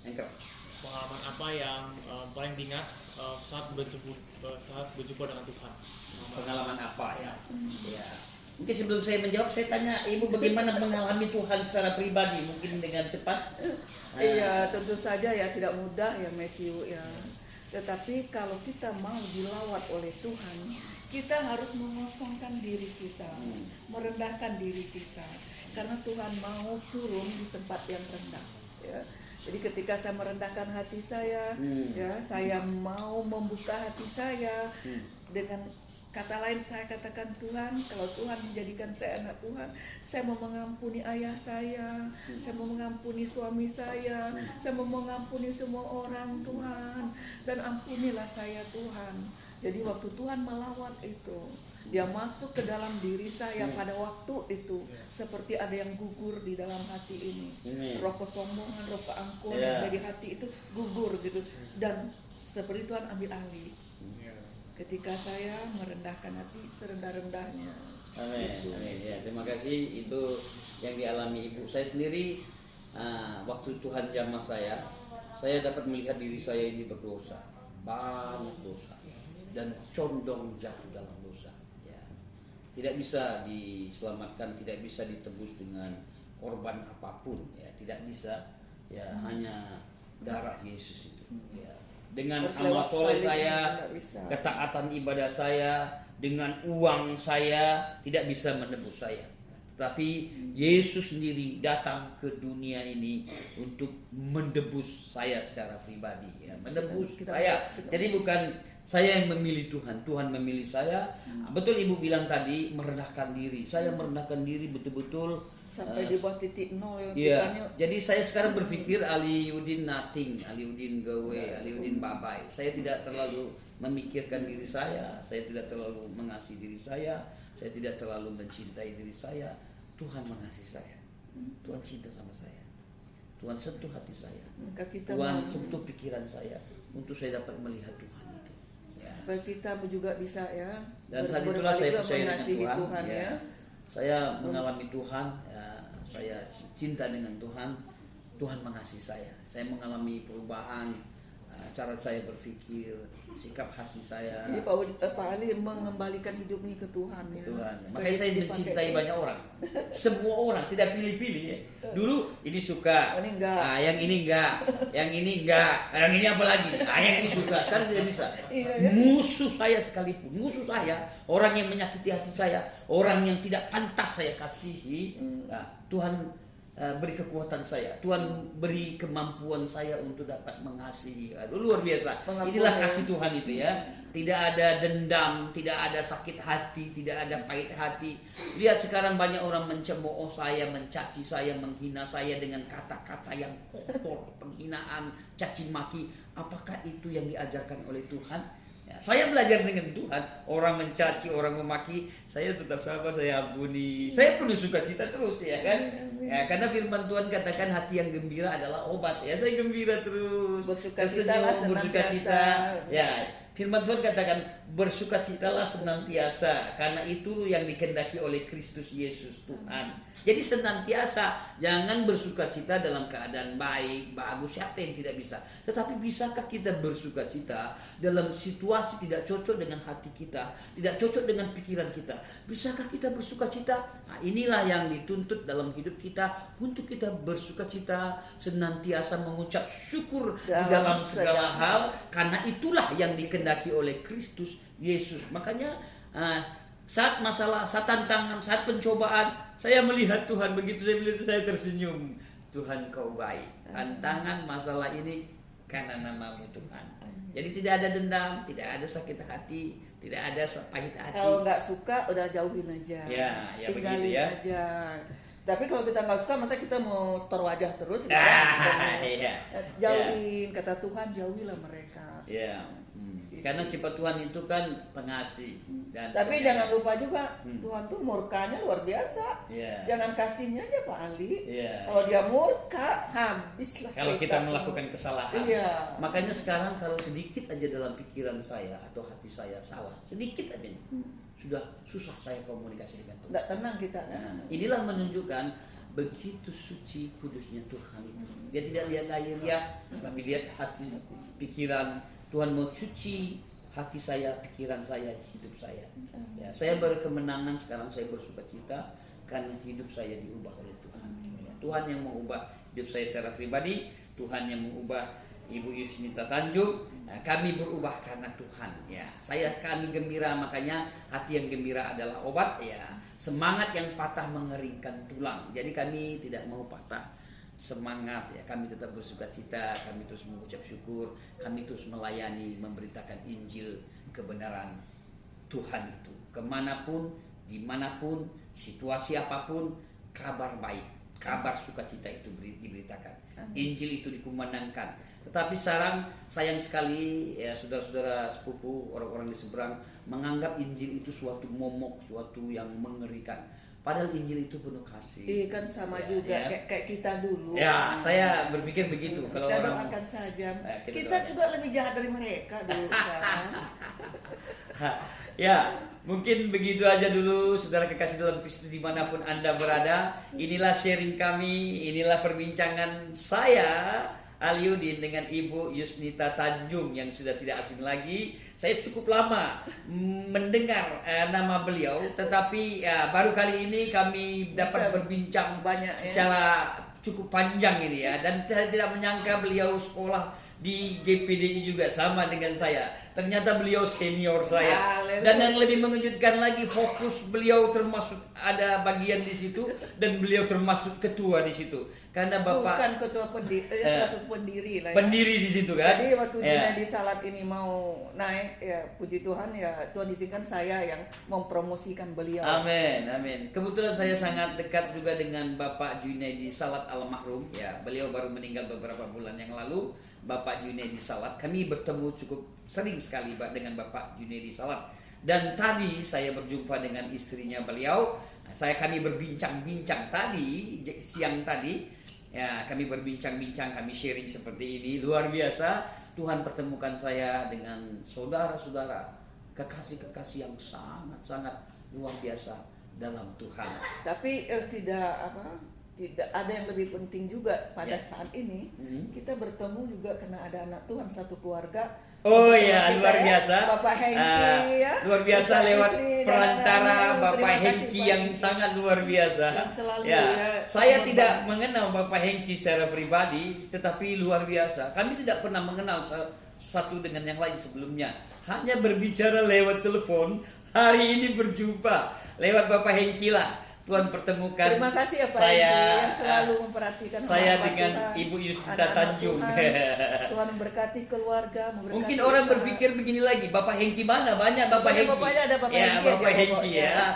Yang keras. Pengalaman apa yang paling diingat saat berjumpa dengan Tuhan? Pengalaman apa ya? Ya. Mungkin sebelum saya menjawab, saya tanya Ibu bagaimana mengalami Tuhan secara pribadi, mungkin dengan cepat. Iya, tentu saja ya tidak mudah ya Matthew ya. Tetapi kalau kita mau dilawat oleh Tuhan, kita harus mengosongkan diri kita, merendahkan diri kita, karena Tuhan mau turun di tempat yang rendah. Ya. Jadi ketika saya merendahkan hati saya, ya saya mau membuka hati saya dengan kata lain saya katakan Tuhan, kalau Tuhan menjadikan saya anak Tuhan, saya mau mengampuni ayah saya mau mengampuni suami saya mau mengampuni semua orang Tuhan, dan ampunilah saya Tuhan. Jadi waktu Tuhan melawat itu, Dia masuk ke dalam diri saya pada waktu itu, seperti ada yang gugur di dalam hati ini. Roh kesombongan, roh keangkuhan dari hati itu gugur gitu, dan seperti Tuhan ambil alih. Ketika saya merendahkan hati serendah-rendahnya, Amin. Amin. Ya, terima kasih. Itu yang dialami ibu. Saya sendiri waktu Tuhan jamah saya dapat melihat diri saya ini berdosa, banyak dosa, dan condong jatuh dalam dosa. Ya. Tidak bisa diselamatkan, tidak bisa ditebus dengan korban apapun. Ya, tidak bisa. Ya, hanya darah Yesus itu. Ya. Dengan amal soleh saya, ketaatan ibadah saya, dengan uang saya tidak bisa menebus saya. Tapi Yesus sendiri datang ke dunia ini untuk menebus saya secara pribadi, ya, menebus saya. Jadi bukan saya yang memilih Tuhan, Tuhan memilih saya. Betul ibu bilang tadi, merendahkan diri. Saya merendahkan diri betul-betul sampai di bawah titik nol. Iya. Jadi saya sekarang berpikir Aliudin nothing, Aliudin gawe, Aliudin babai. Saya tidak terlalu memikirkan diri saya tidak terlalu mengasihi diri saya tidak terlalu mencintai diri saya. Tuhan mengasihi saya, Tuhan cinta sama saya, Tuhan sentuh hati saya, Tuhan sentuh pikiran saya untuk saya dapat melihat Tuhan itu. Ya. Supaya kita juga bisa ya. Dan saat itulah saya percaya dengan Tuhan. Ya. Saya mengalami Tuhan, ya, saya cinta dengan Tuhan, Tuhan mengasihi saya mengalami perubahan. Cara saya berpikir, sikap hati saya. Jadi Pak Ali mengembalikan hidup ini ke Tuhan ya. Tuhan. Makanya saya mencintai banyak orang. Semua orang, tidak pilih-pilih ya. Dulu ini suka, ini enggak. Yang ini enggak, yang ini enggak, yang ini apa lagi? Yang ini suka. Sekarang tidak bisa. Musuh saya sekalipun, musuh saya, orang yang menyakiti hati saya, orang yang tidak pantas saya kasihi, Tuhan beri kekuatan saya, Tuhan beri kemampuan saya untuk dapat mengasihi. Aduh, luar biasa. Inilah kasih Tuhan itu ya. Tidak ada dendam, tidak ada sakit hati, tidak ada pahit hati. Lihat sekarang banyak orang mencemooh saya, mencaci saya, menghina saya dengan kata-kata yang kotor, penghinaan, caci maki. Apakah itu yang diajarkan oleh Tuhan? Ya, saya belajar dengan Tuhan. Orang mencaci, orang memaki, saya tetap sabar, saya ampuni. Saya perlu sukacita terus ya kan. Ya, karena firman Tuhan katakan hati yang gembira adalah obat. Ya, saya gembira terus. Bersukacitalah senantiasa. Ya, firman Tuhan katakan bersukacitalah senantiasa, karena itu yang dikehendaki oleh Kristus Yesus Tuhan. Jadi senantiasa, jangan bersukacita dalam keadaan baik, bagus, siapa yang tidak bisa. Tetapi bisakah kita bersukacita dalam situasi tidak cocok dengan hati kita, tidak cocok dengan pikiran kita? Bisakah kita bersukacita? Nah, inilah yang dituntut dalam hidup kita, untuk kita bersukacita, senantiasa mengucap syukur di dalam segala hal, karena itulah yang dikehendaki oleh Kristus Yesus. Makanya saat masalah, saat tantangan, saat pencobaan, saya melihat Tuhan, begitu saya melihat saya tersenyum. Tuhan kau baik. Tantangan masalah ini karena nama-Mu Tuhan. Jadi tidak ada dendam, tidak ada sakit hati, tidak ada pahit hati. Kalau nggak suka udah jauhin aja. Ya tinggalin begitu ya. aja. Tapi kalau kita nggak suka, masa kita mau setor wajah terus? Iya. Jauhin, kata Tuhan, jauhilah mereka. Ya. Karena sifat Tuhan itu kan pengasih. Dan tapi jangan lupa juga, Tuhan tuh murkanya luar biasa. Yeah. Jangan kasihnya aja Pak Ali. Yeah. Kalau dia murka, habislah. Kalau kita melakukan kesalahan. Iya. Makanya sekarang kalau sedikit aja dalam pikiran saya atau hati saya salah, sedikit aja, sudah susah saya komunikasi dengan Tuhan. Nggak tenang kita. Nah, inilah menunjukkan begitu suci kudusnya Tuhan itu. Dia tidak lihat lahiriah, tapi lihat hati, pikiran. Tuhan mau cuci hati saya, pikiran saya, hidup saya. Ya, saya berkemenangan sekarang, saya bersukacita karena hidup saya diubah oleh Tuhan. Ya, Tuhan yang mengubah hidup saya secara pribadi, Tuhan yang mengubah Ibu Yusnita Tanjung. Nah, kami berubah karena Tuhan. Ya, kami gembira, makanya hati yang gembira adalah obat. Ya, semangat yang patah mengeringkan tulang. Jadi kami tidak mau patah semangat, ya, kami tetap bersukacita, kami terus mengucap syukur, kami terus melayani, memberitakan Injil kebenaran Tuhan itu kemanapun, dimanapun, situasi apapun, kabar baik, kabar sukacita itu diberitakan, Injil itu dikumandangkan. Tetapi sekarang sayang sekali ya, saudara-saudara sepupu, orang-orang di seberang menganggap Injil itu suatu momok, suatu yang mengerikan. Padahal Injil itu penuh kasih. Iya kan sama Ya, juga ya. kayak kita dulu. Ya, saya berpikir begitu. Kalau Kita orang doakan saja. kita Kita doakan. juga lebih jahat dari mereka dulu. Kan? Ya, mungkin begitu aja dulu saudara kekasih dalam Kristus dimanapun Anda berada. Inilah sharing kami, inilah perbincangan saya Aliudin dengan Ibu Yusnita Tanjung yang sudah tidak asing lagi. Saya cukup lama mendengar nama beliau, tetapi baru kali ini kami dapat Bisa berbincang banyak, ya. secara cukup panjang ini ya. Dan saya tidak menyangka beliau sekolah di GPDI juga sama dengan saya. Ternyata beliau senior saya. Haleluya. Dan yang lebih mengejutkan lagi, fokus beliau termasuk ada bagian di situ dan beliau termasuk ketua di situ. Karena Bapak Bukan ketua pendiri, salah satu pendiri lah. Ya. pendiri di situ kan. Jadi waktu Ya. di Salat ini mau naik, ya puji Tuhan ya Tuhan izinkan saya yang mempromosikan beliau. Amin, amin. Kebetulan saya sangat dekat juga dengan Bapak Junaidi Salat almarhum. Ya, beliau baru meninggal beberapa bulan yang lalu. Bapak Junaidi Salat, kami bertemu cukup sering sekali dengan Bapak Junaidi Salat. Dan tadi saya berjumpa dengan istrinya beliau. Kami berbincang-bincang tadi siang tadi. Ya, kami berbincang-bincang, kami sharing seperti ini. Luar biasa. Tuhan pertemukan saya dengan saudara-saudara, kekasih-kekasih yang sangat-sangat luar biasa dalam Tuhan. Tapi tidak ada yang lebih penting juga pada Ya. saat ini. Mhm. Kita bertemu juga karena ada anak Tuhan satu keluarga. Oh Bersama ya, kita, luar ya. biasa. Bapak Hengki ya. Luar biasa Bapak lewat istri dan perantara anak-anak. Bapak Terima kasih, Hengki Pak yang Hengki. sangat luar biasa. Yang selalu Ya, ya, saya membantu. tidak mengenal Bapak Hengki secara pribadi, tetapi luar biasa. Kami tidak pernah mengenal satu dengan yang lain sebelumnya. Hanya berbicara lewat telepon. Hari ini berjumpa lewat Bapak Hengki lah. Tuhan pertemukan Terima kasih ya Pak saya Hengki yang selalu memperhatikan saya hamba dengan Tuhan, Ibu Yusnita anak-anak Tanjung. Tuhan. Tuhan memberkati keluarga, memberkati Mungkin orang usaha. berpikir begini lagi, Bapak Hengki mana? Banyak Bapak Pokoknya Hengki. bapaknya ada Bapak ya, Hengki Bapak aja Hengki pokoknya. ya.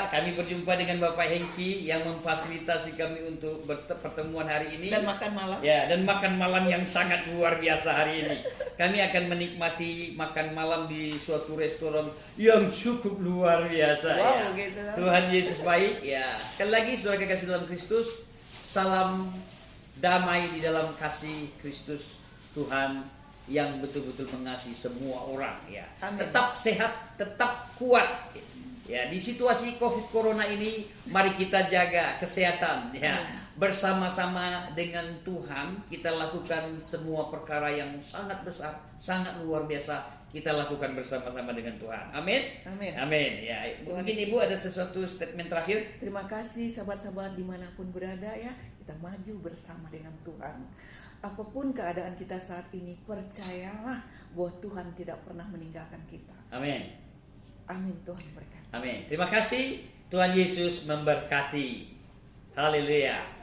Kami berjumpa dengan Bapak Hengki yang memfasilitasi kami untuk pertemuan hari ini. Dan makan malam. Ya, dan makan malam yang sangat luar biasa hari ini. Kami akan menikmati makan malam di suatu restoran yang cukup luar biasa Wow, ya. gitu lah. Tuhan Yesus baik ya. Sekali lagi saudara kekasih dalam Kristus, salam damai di dalam kasih Kristus Tuhan yang betul-betul mengasihi semua orang ya. Amin. Tetap sehat, tetap kuat. Ya, di situasi Covid Corona ini mari kita jaga kesehatan ya. Bersama-sama dengan Tuhan kita lakukan semua perkara yang sangat besar, sangat luar biasa kita lakukan bersama-sama dengan Tuhan. Amin. Amin. Amin. Ya, mungkin Ibu ada sesuatu statement terakhir? Terima kasih sahabat-sahabat dimanapun berada ya. Kita maju bersama dengan Tuhan. Apapun keadaan kita saat ini, percayalah bahwa Tuhan tidak pernah meninggalkan kita. Amin. Amin, Tuhan berkati. Amin. Terima kasih. Tuhan Yesus memberkati. Haleluya.